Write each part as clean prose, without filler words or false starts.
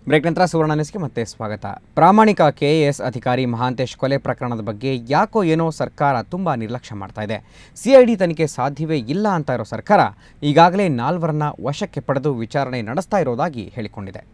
Break ನಂತರ ಸುವರ್ಣ ನ್ಯೂಸ್ಗೆ ಮತ್ತೆ ಸ್ವಾಗತ. ಪ್ರಾಮಾಣಿಕ ಕೆಎಎಸ್ ಅಧಿಕಾರಿ ಮಹಾಂತೇಶ್ ಕೊಲೆ ಪ್ರಕರಣದ ಬಗ್ಗೆ ಯಾಕೋ ಏನೋ ಸರ್ಕಾರ ತುಂಬ ನಿರ್ಲಕ್ಷ್ಯ ಮಾಡ್ತಾ ಇದೆ. ಸಿಐಡಿ ತನಿಖೆ ಸಾಧ್ಯವೇ ಇಲ್ಲ ಅಂತ ಇರೋ ಸರ್ಕಾರ ಈಗಾಗಲೇ 4 ವಶಕ್ಕೆ ಪಡೆದು ವಿಚಾರಣೆ ನಡೆಸ್ತಾ ಇರೋದಾಗಿ ಹೇಳಿಕೊಂಡಿದೆ.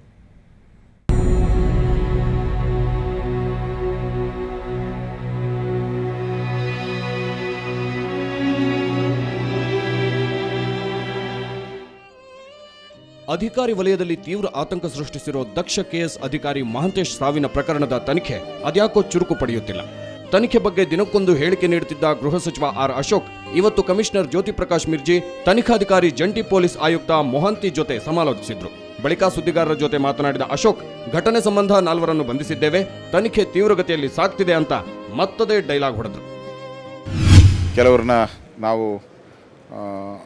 ಅಧಿಕಾರಿ ವಲಯದಲ್ಲಿ ತೀವ್ರ ಆತಂಕ ಸೃಷ್ಟಿಸಿರೋ ದಕ್ಷ ಕೆಎಸ್ ಅಧಿಕಾರಿ ಮಹಾಂತೇಶ್ ಸಾವಿನ ಪ್ರಕರಣದ ತನಿಖೆ ಅದ್ಯಾಕೋ ಚುರುಕು ಪಡೆಯುತ್ತಿಲ್ಲ. ತನಿಖೆ ಬಗ್ಗೆ ದಿನಕ್ಕೊಂದು ಹೇಳಿಕೆ ನೀಡುತ್ತಿದ್ದ ಗೃಹ ಸಚಿವ ಆರ್ ಅಶೋಕ್ ಇವತ್ತು ಕಮಿಷನರ್ ಜ್ಯೋತಿ ಪ್ರಕಾಶ್ ಮಿರ್ಜಿ, ತನಿಖಾಧಿಕಾರಿ ಜಂಟಿ ಪೊಲೀಸ್ ಆಯುಕ್ತ ಮೊಹಾಂತಿ ಜೊತೆ ಸಮಾಲೋಚಿಸಿದ್ರು. ಬಳಿಕ ಸುದ್ದಿಗಾರರ ಜೊತೆ ಮಾತನಾಡಿದ ಅಶೋಕ್, ಘಟನೆ ಸಂಬಂಧ 4 ಬಂಧಿಸಿದ್ದೇವೆ, ತನಿಖೆ ತೀವ್ರಗತಿಯಲ್ಲಿ ಸಾಗ್ತಿದೆ ಅಂತ ಮತ್ತದೇ ಡೈಲಾಗ್ ಹೊಡೆದ್ರು. ಕೆಲವ್ರನ್ನ ನಾವು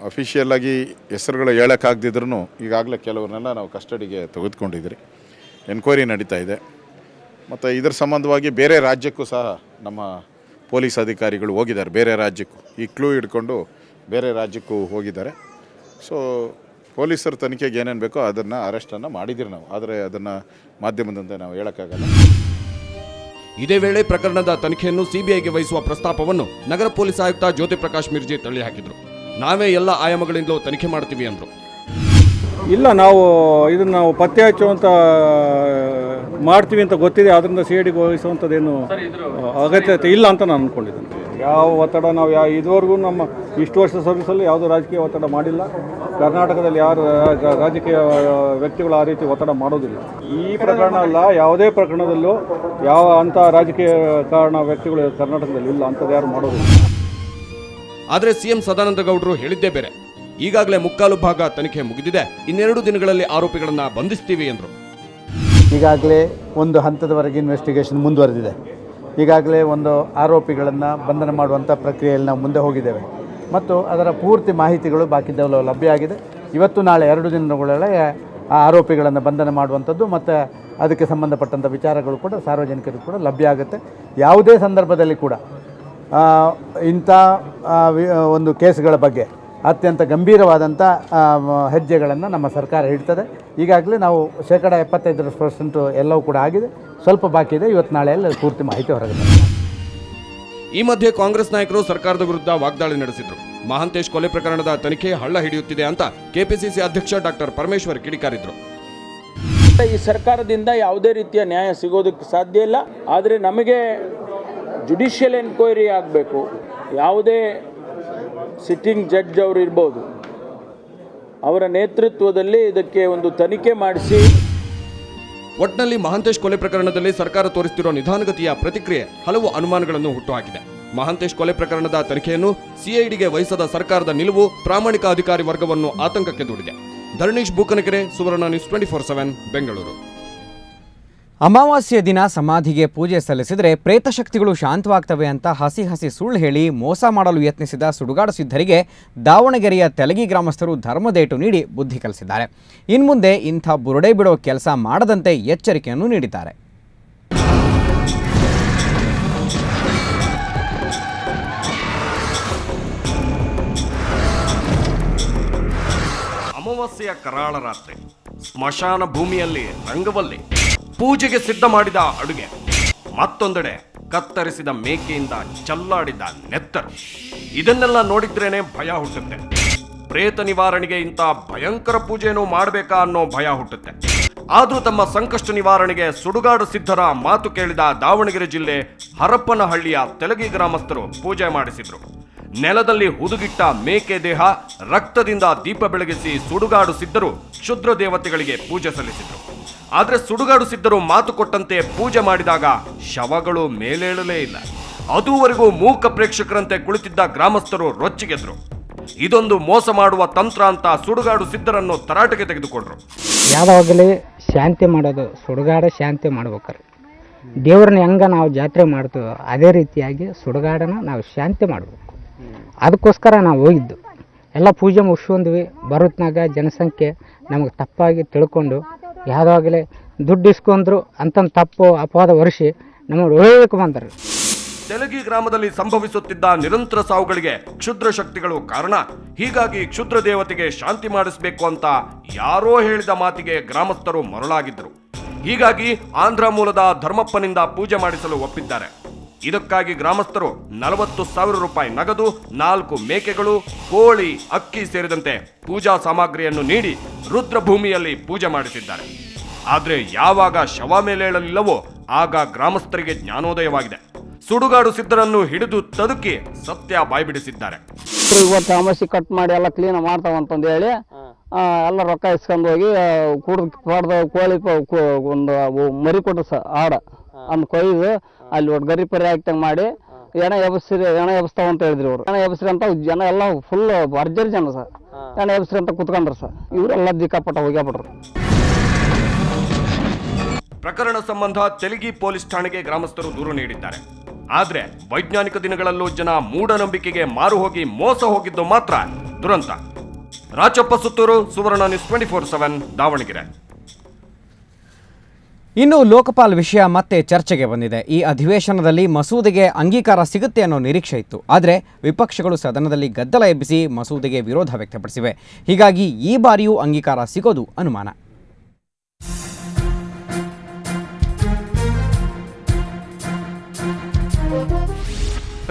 ಅಫಿಷಿಯಲ್ ಆಗಿ ಹೆಸರುಗಳು ಹೇಳೋಕ್ಕಾಗದಿದ್ರೂ ಈಗಾಗಲೇ ಕೆಲವ್ರನ್ನೆಲ್ಲ ನಾವು ಕಸ್ಟಡಿಗೆ ತೆಗೆದುಕೊಂಡಿದ್ರಿ. ಎನ್ಕ್ವೈರಿ ನಡೀತಾ ಇದೆ. ಮತ್ತು ಇದರ ಸಂಬಂಧವಾಗಿ ಬೇರೆ ರಾಜ್ಯಕ್ಕೂ ಸಹ ನಮ್ಮ ಪೊಲೀಸ್ ಅಧಿಕಾರಿಗಳು ಹೋಗಿದ್ದಾರೆ. ಬೇರೆ ರಾಜ್ಯಕ್ಕೂ ಈ ಕ್ಲೂ ಹಿಡ್ಕೊಂಡು ಬೇರೆ ರಾಜ್ಯಕ್ಕೂ ಹೋಗಿದ್ದಾರೆ. ಸೊ ಪೊಲೀಸರ ತನಿಖೆಗೆ ಏನೇನು ಬೇಕೋ ಅದನ್ನು ಅರೆಸ್ಟನ್ನು ಮಾಡಿದ್ದೀರಿ ನಾವು. ಆದರೆ ಅದನ್ನು ಮಾಧ್ಯಮದಂತೆ ನಾವು ಹೇಳೋಕ್ಕಾಗಲ್ಲ. ಇದೇ ವೇಳೆ ಪ್ರಕರಣದ ತನಿಖೆಯನ್ನು ಸಿಬಿಐಗೆ ವಹಿಸುವ ಪ್ರಸ್ತಾಪವನ್ನು ನಗರ ಪೊಲೀಸ್ ಆಯುಕ್ತ ಜ್ಯೋತಿ ಪ್ರಕಾಶ್ ಮಿರ್ಜಿ ತಳ್ಳಿಹಾಕಿದ್ರು. ನಾವೇ ಎಲ್ಲ ಆಯಾಮಗಳಿಂದಲೂ ತನಿಖೆ ಮಾಡ್ತೀವಿ ಅಂದರು. ಇಲ್ಲ, ಇದನ್ನು ನಾವು ಪತ್ತೆ ಹಚ್ಚುವಂಥ ಮಾಡ್ತೀವಿ ಅಂತ ಗೊತ್ತಿದೆ. ಅದರಿಂದ ಸಿಐಡಿಗೆ ವಹಿಸುವಂಥದ್ದೇನು ಅಗತ್ಯತೆ ಇಲ್ಲ ಅಂತ ನಾನು ಅಂದ್ಕೊಂಡಿದ್ದೇನೆ. ಯಾವ ಒತ್ತಡ ನಾವು ಇದುವರೆಗೂ ನಮ್ಮ ಇಷ್ಟು ವರ್ಷ ಸರ್ವಿಸಲ್ಲಿ ಯಾವುದೂ ರಾಜಕೀಯ ಒತ್ತಡ ಮಾಡಿಲ್ಲ. ಕರ್ನಾಟಕದಲ್ಲಿ ಯಾರು ರಾಜಕೀಯ ವ್ಯಕ್ತಿಗಳು ಆ ರೀತಿ ಒತ್ತಡ ಮಾಡೋದಿಲ್ಲ. ಈ ಪ್ರಕರಣ ಅಲ್ಲ, ಯಾವುದೇ ಪ್ರಕರಣದಲ್ಲೂ ಯಾವ ಅಂಥ ರಾಜಕೀಯ ಕಾರಣ ವ್ಯಕ್ತಿಗಳು ಕರ್ನಾಟಕದಲ್ಲಿ ಇಲ್ಲ, ಅಂಥದ್ದು ಯಾರು ಮಾಡೋದಿಲ್ಲ. ಆದರೆ ಸಿಎಂ ಸದಾನಂದ ಗೌಡರು ಹೇಳಿದ್ದೇ ಬೇರೆ. ಈಗಾಗಲೇ 3/4 ಭಾಗ ತನಿಖೆ ಮುಗಿದಿದೆ, 2 ದಿನಗಳಲ್ಲಿ ಆರೋಪಿಗಳನ್ನು ಬಂಧಿಸ್ತೀವಿ ಎಂದರು. ಈಗಾಗಲೇ ಒಂದು ಹಂತದವರೆಗೆ ಇನ್ವೆಸ್ಟಿಗೇಷನ್ ಮುಂದುವರೆದಿದೆ. ಈಗಾಗಲೇ ಒಂದು ಆರೋಪಿಗಳನ್ನು ಬಂಧನ ಮಾಡುವಂಥ ಪ್ರಕ್ರಿಯೆಯಲ್ಲಿ ನಾವು ಮುಂದೆ ಹೋಗಿದ್ದೇವೆ ಮತ್ತು ಅದರ ಪೂರ್ತಿ ಮಾಹಿತಿಗಳು ಬಾಕಿದ್ದೆಲ್ಲ ಲಭ್ಯ ಆಗಿದೆ. ಇವತ್ತು ನಾಳೆ 2 ದಿನಗಳೊಳಗೆ ಆ ಆರೋಪಿಗಳನ್ನು ಬಂಧನ ಮಾಡುವಂಥದ್ದು ಮತ್ತು ಅದಕ್ಕೆ ಸಂಬಂಧಪಟ್ಟಂಥ ವಿಚಾರಗಳು ಕೂಡ ಸಾರ್ವಜನಿಕರಿಗೂ ಕೂಡ ಲಭ್ಯ ಆಗುತ್ತೆ. ಯಾವುದೇ ಸಂದರ್ಭದಲ್ಲಿ ಕೂಡ ಇಂಥ ಒಂದು ಕೇಸ್ಗಳ ಬಗ್ಗೆ ಅತ್ಯಂತ ಗಂಭೀರವಾದಂಥ ಹೆಜ್ಜೆಗಳನ್ನು ನಮ್ಮ ಸರ್ಕಾರ ಇಡ್ತದೆ. ಈಗಾಗಲೇ ನಾವು 75% ಎಲ್ಲವೂ ಕೂಡ ಆಗಿದೆ, ಸ್ವಲ್ಪ ಬಾಕಿ ಇದೆ. ಇವತ್ತು ನಾಳೆಯಲ್ಲಿ ಪೂರ್ತಿ ಮಾಹಿತಿ ಹೊರಗಿದೆ. ಈ ಮಧ್ಯೆ ಕಾಂಗ್ರೆಸ್ ನಾಯಕರು ಸರ್ಕಾರದ ವಿರುದ್ಧ ವಾಗ್ದಾಳಿ ನಡೆಸಿದ್ರು. ಮಹಾಂತೇಶ್ ಕೊಲೆ ಪ್ರಕರಣದ ತನಿಖೆ ಹಳ್ಳ ಹಿಡಿಯುತ್ತಿದೆ ಅಂತ ಕೆಪಿಸಿಸಿ ಅಧ್ಯಕ್ಷ ಡಾಕ್ಟರ್ ಪರಮೇಶ್ವರ್ ಕಿಡಿಕಾರಿದ್ರು. ಈ ಸರ್ಕಾರದಿಂದ ಯಾವುದೇ ರೀತಿಯ ನ್ಯಾಯ ಸಿಗೋದಕ್ಕೆ ಸಾಧ್ಯ ಇಲ್ಲ. ಆದರೆ ನಮಗೆ ಜುಡಿಷಿಯಲ್ ಎನ್ಕ್ವೈರಿ ಆಗಬೇಕು. ಯಾವುದೇ ಸಿಟ್ಟಿಂಗ್ ಜಡ್ಜ್ ಅವರು ಇರ್ಬೋದು, ಅವರ ನೇತೃತ್ವದಲ್ಲಿ ಇದಕ್ಕೆ ಒಂದು ತನಿಖೆ ಮಾಡಿಸಿ. ಒಟ್ನಲ್ಲಿ ಮಹಾಂತೇಶ್ ಕೊಲೆ ಪ್ರಕರಣದಲ್ಲಿ ಸರ್ಕಾರ ತೋರಿಸುತ್ತಿರುವ ನಿಧಾನಗತಿಯ ಪ್ರತಿಕ್ರಿಯೆ ಹಲವು ಅನುಮಾನಗಳನ್ನು ಹುಟ್ಟುಹಾಕಿದೆ. ಮಹಾಂತೇಶ್ ಕೊಲೆ ಪ್ರಕರಣದ ತನಿಖೆಯನ್ನು ಸಿಐಡಿಗೆ ವಹಿಸದ ಸರ್ಕಾರದ ನಿಲುವು ಪ್ರಾಮಾಣಿಕ ಅಧಿಕಾರಿ ವರ್ಗವನ್ನು ಆತಂಕಕ್ಕೆ ದೂಡಿದೆ. ಧರಣೀಶ್ ಬೂಕನಕೆರೆ, ಸುವರ್ಣ ನ್ಯೂಸ್ 24/7 ಬೆಂಗಳೂರು. ಅಮಾವಾಸ್ಯೆ ದಿನ ಸಮಾಧಿಗೆ ಪೂಜೆ ಸಲ್ಲಿಸಿದರೆ ಪ್ರೇತಶಕ್ತಿಗಳು ಶಾಂತವಾಗ್ತವೆ ಅಂತ ಹಸಿ ಸುಳ್ಳು ಹೇಳಿ ಮೋಸ ಮಾಡಲು ಯತ್ನಿಸಿದ ಸುಡುಗಾಡು ಸಿದ್ಧರಿಗೆ ದಾವಣಗೆರೆಯ ತೆಲಗಿ ಗ್ರಾಮಸ್ಥರು ಧರ್ಮದೇಟು ನೀಡಿ ಬುದ್ಧಿ ಕಲಿಸಿದ್ದಾರೆ. ಇನ್ಮುಂದೆ ಇಂಥ ಬುರುಡೆ ಬಿಡೋ ಕೆಲಸ ಮಾಡದಂತೆ ಎಚ್ಚರಿಕೆಯನ್ನು ನೀಡಿದ್ದಾರೆ. ಅಮಾವಾಸ್ಯೆಯ ಕರಾಳ ರಾತ್ರಿ, ಸ್ಮಶಾನ ಭೂಮಿಯಲ್ಲಿ ರಂಗವಲ್ಲಿ ಪೂಜೆಗೆ ಸಿದ್ಧ ಮಾಡಿದ ಅಡುಗೆ, ಮತ್ತೊಂದೆಡೆ ಕತ್ತರಿಸಿದ ಮೇಕೆಯಿಂದ ಚಲ್ಲಾಡಿದ ನೆತ್ತರು. ಇದನ್ನೆಲ್ಲ ನೋಡಿದ್ರೇನೆ ಭಯ ಹುಟ್ಟುತ್ತೆ. ಪ್ರೇತ ನಿವಾರಣೆಗೆ ಇಂಥ ಭಯಂಕರ ಪೂಜೆಯನ್ನು ಮಾಡಬೇಕಾ ಅನ್ನೋ ಭಯ ಹುಟ್ಟುತ್ತೆ. ಆದರೂ ತಮ್ಮ ಸಂಕಷ್ಟ ನಿವಾರಣೆಗೆ ಸುಡುಗಾಡು ಸಿದ್ಧರ ಮಾತು ಕೇಳಿದ ದಾವಣಗೆರೆ ಜಿಲ್ಲೆ ಹರಪ್ಪನಹಳ್ಳಿಯ ತೆಲಗಿ ಗ್ರಾಮಸ್ಥರು ಪೂಜೆ ಮಾಡಿಸಿದ್ರು. ನೆಲದಲ್ಲಿ ಹುದುಗಿಟ್ಟ ಮೇಕೆ ದೇಹ, ರಕ್ತದಿಂದ ದೀಪ ಬೆಳಗಿಸಿ ಸುಡುಗಾಡು ಸಿದ್ಧರು ಕ್ಷುದ್ರ ದೇವತೆಗಳಿಗೆ ಪೂಜೆ ಸಲ್ಲಿಸಿದ್ರು. ಆದರೆ ಸುಡುಗಾಡು ಸಿದ್ಧರು ಮಾತು ಕೊಟ್ಟಂತೆ ಪೂಜೆ ಮಾಡಿದಾಗ ಶವಗಳು ಮೇಲೇಳಲೇ ಇಲ್ಲ. ಅದುವರೆಗೂ ಮೂಕ ಪ್ರೇಕ್ಷಕರಂತೆ ಕುಳಿತಿದ್ದ ಗ್ರಾಮಸ್ಥರು ರೊಚ್ಚಿಗೆದ್ರು. ಇದೊಂದು ಮೋಸ ಮಾಡುವ ತಂತ್ರ ಅಂತ ಸುಡುಗಾಡು ಸಿದ್ಧರನ್ನು ತರಾಟೆಗೆ ತೆಗೆದುಕೊಂಡ್ರು. ಯಾವಾಗಲೇ ಶಾಂತಿ ಮಾಡೋದು, ಸುಡುಗಾಡ ಶಾಂತಿ ಮಾಡ್ಬೇಕಾರೆ ದೇವ್ರನ್ನ ಹೆಂಗ ನಾವು ಜಾತ್ರೆ ಮಾಡ್ತೀವೋ ಅದೇ ರೀತಿಯಾಗಿ ಸುಡುಗಾಡನ ನಾವು ಶಾಂತಿ ಮಾಡಬೇಕು. ಅದಕ್ಕೋಸ್ಕರ ನಾವು ಹೋಗಿದ್ದು. ಎಲ್ಲ ಪೂಜೆ ಮುಗಿಸ್ಕೊಂಡ್ವಿ. ಬರೋತ್ನಾಗ ಜನಸಂಖ್ಯೆ ನಮಗೆ ತಪ್ಪಾಗಿ ತಿಳ್ಕೊಂಡು ಯಾವುದಾಗಲೇ ದುಡ್ಡು ಇಸ್ಕೊಂಡ್ರು ಅಂತ ತಪ್ಪು ಅಪವಾದ ವರ್ಷಿ ನಮಗೆ ಒಳ್ಳೆಯಕ್ಕೆ ಬಂದರು. ತೆಲಗಿ ಗ್ರಾಮದಲ್ಲಿ ಸಂಭವಿಸುತ್ತಿದ್ದ ನಿರಂತರ ಸಾವುಗಳಿಗೆ ಕ್ಷುದ್ರ ಶಕ್ತಿಗಳು ಕಾರಣ. ಹೀಗಾಗಿ ಕ್ಷುದ್ರ ದೇವತೆಗೆ ಶಾಂತಿ ಮಾಡಿಸಬೇಕು ಅಂತ ಯಾರೋ ಹೇಳಿದ ಮಾತಿಗೆ ಗ್ರಾಮಸ್ಥರು ಮರಳಾಗಿದ್ದರು. ಹೀಗಾಗಿ ಆಂಧ್ರ ಮೂಲದ ಧರ್ಮಪ್ಪನಿಂದ ಪೂಜೆ ಮಾಡಿಸಲು ಒಪ್ಪಿದ್ದಾರೆ. ಇದಕ್ಕಾಗಿ ಗ್ರಾಮಸ್ಥರು 40,000 ರೂಪಾಯಿ ನಗದು, 4 ಮೇಕೆಗಳು, ಕೋಳಿ, ಅಕ್ಕಿ ಸೇರಿದಂತೆ ಪೂಜಾ ಸಾಮಗ್ರಿಯನ್ನು ನೀಡಿ ರುದ್ರಭೂಮಿಯಲ್ಲಿ ಪೂಜೆ ಮಾಡಿಸಿದ್ದಾರೆ. ಆದರೆ ಯಾವಾಗ ಶವ ಮೇಲೇಳಲಿಲ್ಲವೋ ಆಗ ಗ್ರಾಮಸ್ಥರಿಗೆ ಜ್ಞಾನೋದಯವಾಗಿದೆ. ಸುಡುಗಾಡು ಸಿದ್ಧರನ್ನು ಹಿಡಿದು ತದುಕಿ ಸತ್ಯ ಬಾಯ್ಬಿಡಿಸಿದ್ದಾರೆ. ಇವತ್ತು ಅಮಾಸಿ ಕಟ್ ಮಾಡಿ ಎಲ್ಲ ಕ್ಲೀನ್ ಮಾಡ್ತಾವಂತಂದು ಹೇಳಿ ಎಲ್ಲ ರೊಕ್ಕ ಇಸ್ಕೊಂಡು ಹೋಗಿ ಕುಡ್ದು ಕೋಳಿ ಒಂದು ಮರಿ ಕೊಟ್ಟು ಆಡ ಅಂದ್ ಕೊಯ್ದು ಅಲ್ಲಿ ಒಟ್ಟು ಗರಿ ಪರಿ ಹಾಕ್ತಂಗೆ ಮಾಡಿ ಎಣ ಎಬ್ಸ್ತಾವ ಅಂತ ಹೇಳಿದ್ರಿ ಅವರು. ಎಣ ಎಬ್ಸ್ರಿ ಅಂತ ಜನ ಎಲ್ಲ ಫುಲ್ ಭರ್ಜರಿ ಜನ ಸರ್. ಎಣ ಎಬ್ಸ್ರಿ ಅಂತ ಕುತ್ಕೊಂಡ್ರು ಸರ್. ಇವರೆಲ್ಲ ದಿಕ್ಕಾಪಟ್ಟ ಹೋಗ್ಯಾಬಿಟ್ರು. ಪ್ರಕರಣ ಸಂಬಂಧ ತೆಲಗಿ ಪೊಲೀಸ್ ಠಾಣೆಗೆ ಗ್ರಾಮಸ್ಥರು ದೂರು ನೀಡಿದ್ದಾರೆ. ಆದ್ರೆ ವೈಜ್ಞಾನಿಕ ದಿನಗಳಲ್ಲೂ ಜನ ಮೂಢನಂಬಿಕೆಗೆ ಮಾರು ಹೋಗಿ ಮೋಸ ಹೋಗಿದ್ದು ಮಾತ್ರ ದುರಂತ. ರಾಜಪ್ಪ ಸುತ್ತೂರು, ಸುವರ್ಣ ನ್ಯೂಸ್ 24/7 ದಾವಣಗೆರೆ. ಇನ್ನು ಲೋಕಪಾಲ್ ವಿಷಯ ಮತ್ತೆ ಚರ್ಚೆಗೆ ಬಂದಿದೆ. ಈ ಅಧಿವೇಶನದಲ್ಲಿ ಮಸೂದೆಗೆ ಅಂಗೀಕಾರ ಸಿಗುತ್ತೆ ಅನ್ನೋ ನಿರೀಕ್ಷೆ ಇತ್ತು. ಆದರೆ ವಿಪಕ್ಷಗಳು ಸದನದಲ್ಲಿ ಗದ್ದಲ ಎಬ್ಬಿಸಿ ಮಸೂದೆಗೆ ವಿರೋಧ ವ್ಯಕ್ತಪಡಿಸಿವೆ. ಹೀಗಾಗಿ ಈ ಬಾರಿಯೂ ಅಂಗೀಕಾರ ಸಿಗೋದು ಅನುಮಾನ.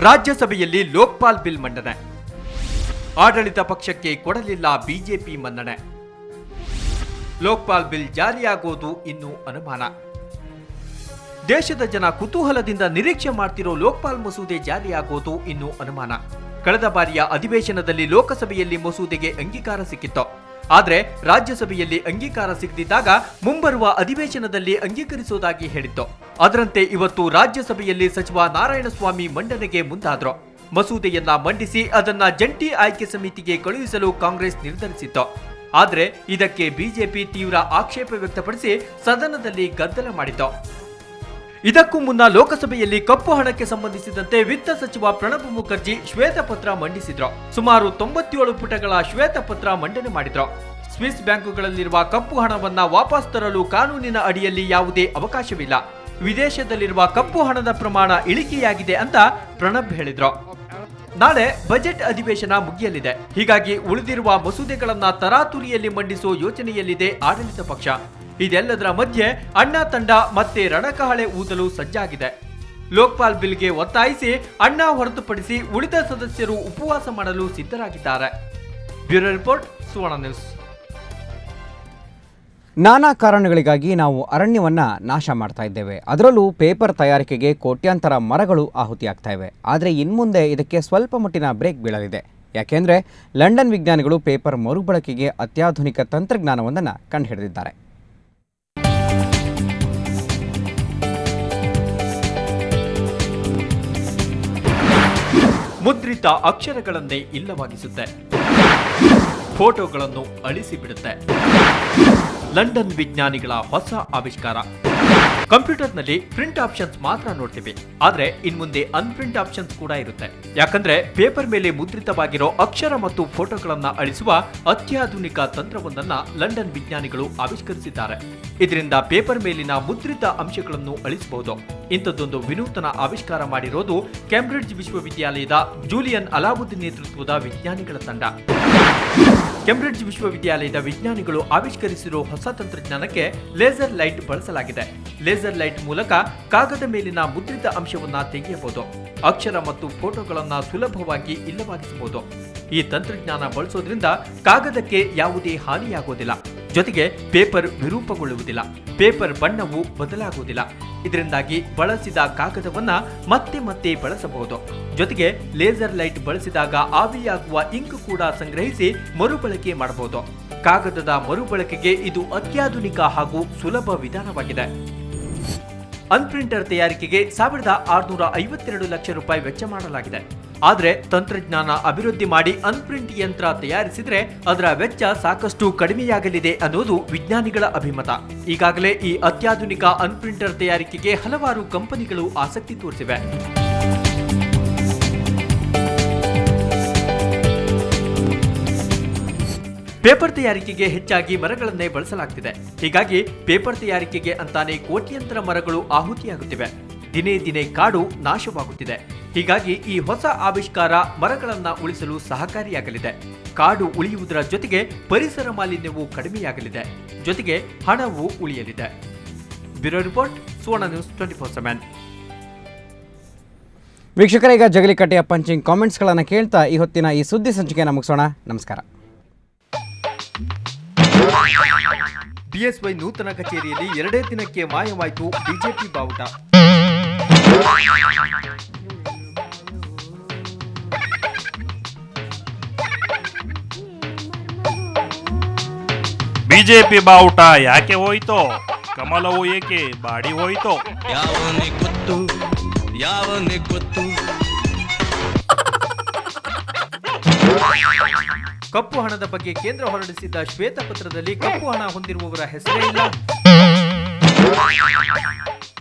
ರಾಜ್ಯಸಭೆಯಲ್ಲಿ ಲೋಕ್ಪಾಲ್ ಬಿಲ್ ಮಂಡನೆ. ಆಡಳಿತ ಪಕ್ಷಕ್ಕೆ ಕೊಡಲಿಲ್ಲ ಬಿಜೆಪಿ ಮನ್ನಣೆ. ಲೋಕ್ಪಾಲ್ ಬಿಲ್ ಜಾರಿಯಾಗೋದು ಇನ್ನೂ ಅನುಮಾನ. ದೇಶದ ಜನ ಕುತೂಹಲದಿಂದ ನಿರೀಕ್ಷೆ ಮಾಡ್ತಿರೋ ಲೋಕ್ಪಾಲ್ ಮಸೂದೆ ಜಾರಿಯಾಗೋದು ಇನ್ನೂ ಅನುಮಾನ. ಕಳೆದ ಬಾರಿಯ ಅಧಿವೇಶನದಲ್ಲಿ ಲೋಕಸಭೆಯಲ್ಲಿ ಮಸೂದೆಗೆ ಅಂಗೀಕಾರ ಸಿಕ್ಕಿತ್ತು. ಆದರೆ ರಾಜ್ಯಸಭೆಯಲ್ಲಿ ಅಂಗೀಕಾರ ಸಿಗದಿದ್ದಾಗ ಮುಂಬರುವ ಅಧಿವೇಶನದಲ್ಲಿ ಅಂಗೀಕರಿಸುವುದಾಗಿ ಹೇಳಿತ್ತು. ಅದರಂತೆ ಇವತ್ತು ರಾಜ್ಯಸಭೆಯಲ್ಲಿ ಸಚಿವ ನಾರಾಯಣಸ್ವಾಮಿ ಮಂಡನೆಗೆ ಮುಂದಾದ್ರು. ಮಸೂದೆಯನ್ನ ಮಂಡಿಸಿ ಅದನ್ನ ಜಂಟಿ ಆಯ್ಕೆ ಸಮಿತಿಗೆ ಕಳುಹಿಸಲು ಕಾಂಗ್ರೆಸ್ ನಿರ್ಧರಿಸಿತ್ತು. ಆದರೆ ಇದಕ್ಕೆ ಬಿಜೆಪಿ ತೀವ್ರ ಆಕ್ಷೇಪ ವ್ಯಕ್ತಪಡಿಸಿ ಸದನದಲ್ಲಿ ಗದ್ದಲ ಮಾಡಿತು. ಇದಕ್ಕೂ ಮುನ್ನ ಲೋಕಸಭೆಯಲ್ಲಿ ಕಪ್ಪು ಹಣಕ್ಕೆ ಸಂಬಂಧಿಸಿದಂತೆ ವಿತ್ತ ಸಚಿವ ಪ್ರಣಬ್ ಮುಖರ್ಜಿ ಶ್ವೇತಪತ್ರ ಮಂಡಿಸಿದ್ರು. ಸುಮಾರು 97 ಪುಟಗಳ ಶ್ವೇತಪತ್ರ ಮಂಡನೆ ಮಾಡಿದ್ರು. ಸ್ವಿಸ್ ಬ್ಯಾಂಕುಗಳಲ್ಲಿರುವ ಕಪ್ಪು ಹಣವನ್ನ ವಾಪಸ್ ತರಲು ಕಾನೂನಿನ ಅಡಿಯಲ್ಲಿ ಯಾವುದೇ ಅವಕಾಶವಿಲ್ಲ. ವಿದೇಶದಲ್ಲಿರುವ ಕಪ್ಪು ಹಣದ ಪ್ರಮಾಣ ಇಳಿಕೆಯಾಗಿದೆ ಅಂತ ಪ್ರಣಬ್ ಹೇಳಿದ್ರು. ನಾಳೆ ಬಜೆಟ್ ಅಧಿವೇಶನ ಮುಗಿಯಲಿದೆ. ಹೀಗಾಗಿ ಉಳಿದಿರುವ ಮಸೂದೆಗಳನ್ನ ತರಾತುರಿಯಲ್ಲಿ ಮಂಡಿಸುವ ಯೋಚನೆಯಲ್ಲಿದೆ ಆಡಳಿತ ಪಕ್ಷ. ಇದೆಲ್ಲದರ ಮಧ್ಯೆ ಅಣ್ಣಾ ತಂಡ ಮತ್ತೆ ರಣಕಹಳೆ ಊದಲು ಸಜ್ಜಾಗಿದೆ. ಲೋಕ್ಪಾಲ್ ಬಿಲ್ಗೆ ಒತ್ತಾಯಿಸಿ ಅಣ್ಣಾ ಹೊರತುಪಡಿಸಿ ಉಳಿದ ಸದಸ್ಯರು ಉಪವಾಸ ಮಾಡಲು ಸಿದ್ಧರಾಗಿದ್ದಾರೆ. ಬ್ಯೂರೋ ರಿಪೋರ್ಟ್, ಸುವರ್ಣ ನ್ಯೂಸ್. ನಾನಾ ಕಾರಣಗಳಿಗಾಗಿ ನಾವು ಅರಣ್ಯವನ್ನು ನಾಶ ಮಾಡ್ತಾ ಇದ್ದೇವೆ. ಅದರಲ್ಲೂ ಪೇಪರ್ ತಯಾರಿಕೆಗೆ ಕೋಟ್ಯಾಂತರ ಮರಗಳು ಆಹುತಿಯಾಗ್ತಾ ಇವೆ. ಆದರೆ ಇನ್ಮುಂದೆ ಇದಕ್ಕೆ ಸ್ವಲ್ಪ ಮಟ್ಟಿನ ಬ್ರೇಕ್ ಬೀಳಲಿದೆ. ಯಾಕೆಂದರೆ ಲಂಡನ್ ವಿಜ್ಞಾನಿಗಳು ಪೇಪರ್ ಮರುಬಳಕೆಗೆ ಅತ್ಯಾಧುನಿಕ ತಂತ್ರಜ್ಞಾನವೊಂದನ್ನು ಕಂಡುಹಿಡಿದಿದ್ದಾರೆ. ಮುದ್ರಿತ ಅಕ್ಷರಗಳನ್ನೇ ಇಲ್ಲವಾಗಿಸುತ್ತೆ, ಫೋಟೋಗಳನ್ನು ಅಳಿಸಿಬಿಡುತ್ತೆ. ಲಂಡನ್ ವಿಜ್ಞಾನಿಗಳ ಹೊಸ ಆವಿಷ್ಕಾರ. ಕಂಪ್ಯೂಟರ್ನಲ್ಲಿ ಪ್ರಿಂಟ್ ಆಪ್ಷನ್ಸ್ ಮಾತ್ರ ನೋಡ್ತೀವಿ, ಆದ್ರೆ ಇನ್ಮುಂದೆ ಅನ್ಪ್ರಿಂಟ್ ಆಪ್ಷನ್ಸ್ ಕೂಡ ಇರುತ್ತೆ. ಯಾಕಂದ್ರೆ ಪೇಪರ್ ಮೇಲೆ ಮುದ್ರಿತವಾಗಿರೋ ಅಕ್ಷರ ಮತ್ತು ಫೋಟೋಗಳನ್ನ ಅಳಿಸುವ ಅತ್ಯಾಧುನಿಕ ತಂತ್ರವೊಂದನ್ನ ಲಂಡನ್ ವಿಜ್ಞಾನಿಗಳು ಆವಿಷ್ಕರಿಸಿದ್ದಾರೆ. ಇದರಿಂದ ಪೇಪರ್ ಮೇಲಿನ ಮುದ್ರಿತ ಅಂಶಗಳನ್ನು ಅಳಿಸಬಹುದು. ಇಂಥದ್ದೊಂದು ವಿನೂತನ ಆವಿಷ್ಕಾರ ಮಾಡಿರೋದು ಕೇಂಬ್ರಿಡ್ಜ್ ವಿಶ್ವವಿದ್ಯಾಲಯದ ಜೂಲಿಯನ್ ಅಲಾವುದ್ದೀನ್ ನೇತೃತ್ವದ ವಿಜ್ಞಾನಿಗಳ ತಂಡ. ಕೇಂಬ್ರಿಡ್ಜ್ ವಿಶ್ವವಿದ್ಯಾಲಯದ ವಿಜ್ಞಾನಿಗಳು ಆವಿಷ್ಕರಿಸಿರುವ ಹೊಸ ತಂತ್ರಜ್ಞಾನಕ್ಕೆ ಲೇಸರ್ ಲೈಟ್ ಬಳಸಲಾಗಿದೆ. ಲೇಸರ್ ಲೈಟ್ ಮೂಲಕ ಕಾಗದ ಮೇಲಿನ ಮುದ್ರಿತ ಅಂಶವನ್ನ ತೆಗೆಯಬಹುದು. ಅಕ್ಷರ ಮತ್ತು ಫೋಟೋಗಳನ್ನ ಸುಲಭವಾಗಿ ಇಲ್ಲವಾಗಿಸಬಹುದು. ಈ ತಂತ್ರಜ್ಞಾನ ಬಳಸೋದ್ರಿಂದ ಕಾಗದಕ್ಕೆ ಯಾವುದೇ ಹಾನಿಯಾಗುವುದಿಲ್ಲ. ಜೊತೆಗೆ ಪೇಪರ್ ವಿರೂಪಗೊಳ್ಳುವುದಿಲ್ಲ. ಪೇಪರ್ ಬಣ್ಣವು ಬದಲಾಗುವುದಿಲ್ಲ. ಇದರಿಂದಾಗಿ ಬಳಸಿದ ಕಾಗದವನ್ನ ಮತ್ತೆ ಮತ್ತೆ ಬಳಸಬಹುದು. ಜೊತೆಗೆ ಲೇಸರ್ ಲೈಟ್ ಬಳಸಿದಾಗ ಆವಿಯಾಗುವ ಇಂಕ್ ಕೂಡ ಸಂಗ್ರಹಿಸಿ ಮರುಬಳಕೆ ಮಾಡಬಹುದು. ಕಾಗದದ ಮರುಬಳಕೆಗೆ ಇದು ಅತ್ಯಾಧುನಿಕ ಹಾಗೂ ಸುಲಭ ವಿಧಾನವಾಗಿದೆ. ಅನ್ಪ್ರಿಂಟರ್ ತಯಾರಿಕೆಗೆ 1652 ಲಕ್ಷ ರೂಪಾಯಿ ವೆಚ್ಚ ಮಾಡಲಾಗಿದೆ. ಆದರೆ ತಂತ್ರಜ್ಞಾನ ಅಭಿವೃದ್ಧಿ ಮಾಡಿ ಅನ್ಪ್ರಿಂಟ್ ಯಂತ್ರ ತಯಾರಿಸಿದ್ರೆ ಅದರ ವೆಚ್ಚ ಸಾಕಷ್ಟು ಕಡಿಮೆಯಾಗಲಿದೆ ಅನ್ನೋದು ವಿಜ್ಞಾನಿಗಳ ಅಭಿಮತ. ಈಗಾಗಲೇ ಈ ಅತ್ಯಾಧುನಿಕ ಅನ್ಪ್ರಿಂಟರ್ ತಯಾರಿಕೆಗೆ ಹಲವಾರು ಕಂಪನಿಗಳು ಆಸಕ್ತಿ ತೋರಿಸಿವೆ. ಪೇಪರ್ ತಯಾರಿಕೆಗೆ ಹೆಚ್ಚಾಗಿ ಮರಗಳನ್ನೇ ಬಳಸಲಾಗುತ್ತಿದೆ. ಹೀಗಾಗಿ ಪೇಪರ್ ತಯಾರಿಕೆಗೆ ಅಂತಾನೆ ಕೋಟ್ಯಂತರ ಮರಗಳು ಆಹುತಿಯಾಗುತ್ತಿವೆ. ದಿನೇ ದಿನೇ ಕಾಡು ನಾಶವಾಗುತ್ತಿದೆ. ಹೀಗಾಗಿ ಈ ಹೊಸ ಆವಿಷ್ಕಾರ ಮರಗಳನ್ನ ಉಳಿಸಲು ಸಹಕಾರಿಯಾಗಲಿದೆ. ಕಾಡು ಉಳಿಯುವುದರ ಜೊತೆಗೆ ಪರಿಸರ ಮಾಲಿನ್ಯವೂ ಕಡಿಮೆಯಾಗಲಿದೆ. ಜೊತೆಗೆ ಹಣವೂ ಉಳಿಯಲಿದೆ. ಬ್ಯೂರೋ ರಿಪೋರ್ಟ್, ಸುವರ್ಣ ನ್ಯೂಸ್ 24/7. ವೀಕ್ಷಕರೇ, ಈಗ ಜಗಲಿಕಟ್ಟೆಯ ಪಂಚಿಂಗ್ ಕಾಮೆಂಟ್ಸ್ಗಳನ್ನು ಕೇಳ್ತಾ ಈ ಹೊತ್ತಿನ ಈ ಸುದ್ದಿ ಸಂಚಿಕೆಯನ್ನು ಮುಗಿಸೋಣ. ನಮಸ್ಕಾರ. ಬಿಎಸ್ವೈ ನೂತನ ಕಚೇರಿಯಲ್ಲಿ 2 ದಿನಕ್ಕೆ ಮಾಯವಾಯಿತು ಬಿಜೆಪಿ ಬಾವುಟ. ಬಿಜೆಪಿ ಬಾವುಟ ಯಾಕೆ ಹೋಯಿತೋ, ಕಮಲವು ಏಕೆ ಬಾಡಿ ಹೋಯಿತೋ, ಯಾವನೇ ಗೊತ್ತು. ಕಪ್ಪು ಹಣದ ಬಗ್ಗೆ ಕೇಂದ್ರ ಹೊರಡಿಸಿದ್ದ ಶ್ವೇತಪತ್ರದಲ್ಲಿ ಕಪ್ಪು ಹಣ ಹೊಂದಿರುವವರ ಹೆಸರೇ ಇಲ್ಲ.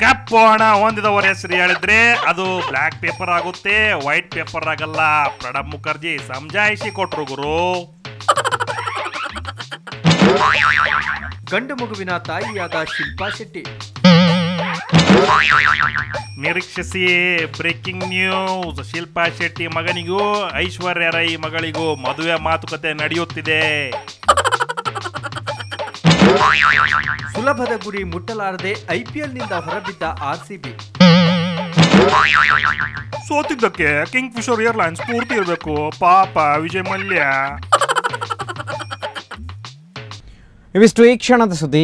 ಕಪ್ಪು ಹಣ ಹೊಂದಿದವರ ಹೆಸರು ಹೇಳಿದ್ರೆ ಅದು ಬ್ಲ್ಯಾಕ್ ಪೇಪರ್ ಆಗುತ್ತೆ, ವೈಟ್ ಪೇಪರ್ ಆಗಲ್ಲ. ಪ್ರಣಬ್ ಮುಖರ್ಜಿ ಸಮಜಾಯಿಸಿ ಕೊಟ್ರು ಗುರು. ಗಂಡು ಮಗುವಿನ ತಾಯಿಯಾದ ಶಿಲ್ಪಾ ಶೆಟ್ಟಿ. ನಿರೀಕ್ಷಿಸಿ ಬ್ರೇಕಿಂಗ್ ನ್ಯೂಸ್. ಶಿಲ್ಪಾ ಶೆಟ್ಟಿ ಮಗನಿಗೂ ಐಶ್ವರ್ಯ ರೈ ಮಗಳಿಗೂ ಮದುವೆ ಮಾತುಕತೆ ನಡೆಯುತ್ತಿದೆ. ಸುಲಭದ ಗುರಿ ಮುಟ್ಟಲಾರದೆ ಐಪಿಎಲ್ನಿಂದ ಹೊರಬಿದ್ದ ಆರ್ಸಿಬಿ. ಸೋತಿದ್ದಕ್ಕೆ ಕಿಂಗ್ ಫಿಶರ್ ಏರ್ಲೈನ್ಸ್ ಪೂರ್ತಿ ಇರಬೇಕು ಪಾಪ ವಿಜಯ್ ಮಲ್ಯ. ಇವಿಷ್ಟು ಈ ಕ್ಷಣದ ಸುದ್ದಿ.